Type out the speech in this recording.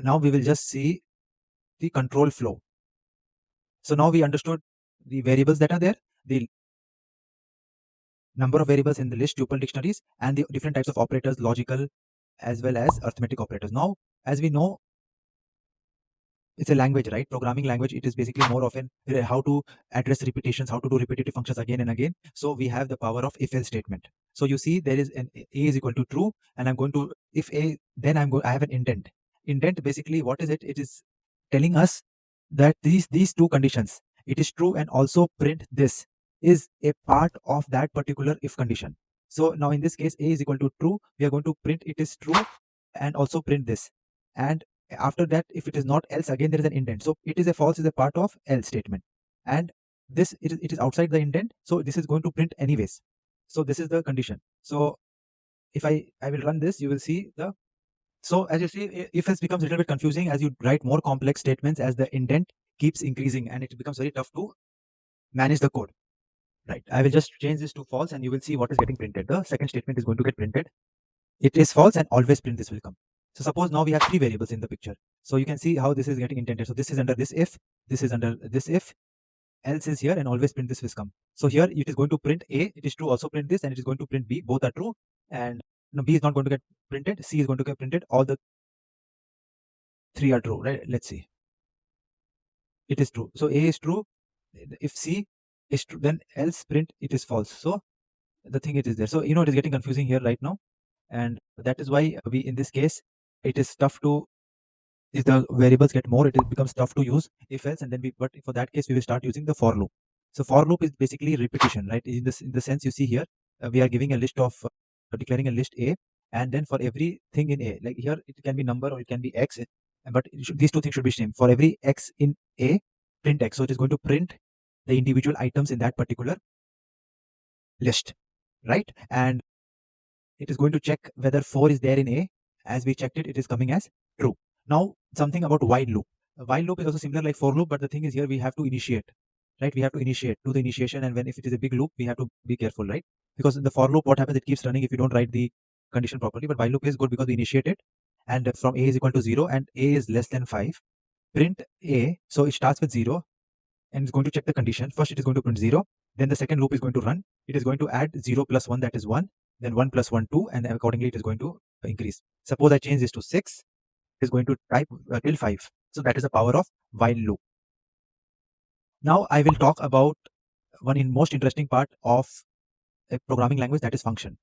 Now we will just see the control flow. So now we understood the variables that are there, the number of variables in the list tuple dictionaries, and the different types of operators, logical as well as arithmetic operators. Now, as we know, it's a language, right? Programming language. It is basically more often how to address repetitions, how to do repetitive functions again and again. So we have the power of if else statement. So you see there is an a is equal to true, and I'm going to if a, then I have an indent. Indent basically what is it? It is telling us that these two conditions, it is true and also print this, is a part of that particular if condition. So now in this case a is equal to true, we are going to print it is true and also print this. And after that, if it is not else, again there is an indent. So it is a false is a part of else statement, and this it is outside the indent, so this is going to print anyways. So this is the condition. So if I will run this, you will see the, so as you see, if else becomes a little bit confusing as you write more complex statements, as the indent keeps increasing, and it becomes very tough to manage the code. Right, I will just change this to false, and you will see what is getting printed. The second statement is going to get printed. It is false, and always print this will come. So suppose now we have three variables in the picture. So you can see how this is getting indented. So this is under this if, this is under this if, else is here, and always print this will come. So here it is going to print A, it is true, also print this, and it is going to print B, both are true. And no, B is not going to get printed, C is going to get printed, all the three are true, right? Let's see. It is true. So A is true. If C is true, then else print it is false. So the thing it is there. So you know it is getting confusing here right now. And that is why we, in this case, it is tough to, if the variables get more, it becomes tough to use if else, and then but for that case we will start using the for loop. So for loop is basically repetition, right? In the sense you see here, we are giving a list of declaring a list A, and then for everything in A, like here it can be number or it can be X, but these two things should be same. For every X in A, print X. So it is going to print the individual items in that particular list, right? And it is going to check whether 4 is there in A. As we checked it, it is coming as true. Now, something about while loop. A while loop is also similar like for loop, but the thing is here we have to initiate, right? We have to initiate, do the initiation, and if it is a big loop, we have to be careful, right? Because in the for loop, what happens, it keeps running if you don't write the condition properly. But while loop is good because we initiate it, and from A is equal to 0 and A is less than 5, print A. So it starts with 0 and it's going to check the condition. First, it is going to print 0. Then the second loop is going to run. It is going to add 0 plus 1, that is 1. Then 1 plus 1, 2, and accordingly it is going to increase. Suppose I change this to 6, it is going to type till 5. So that is the power of while loop. Now I will talk about one most interesting part of a programming language, that is function.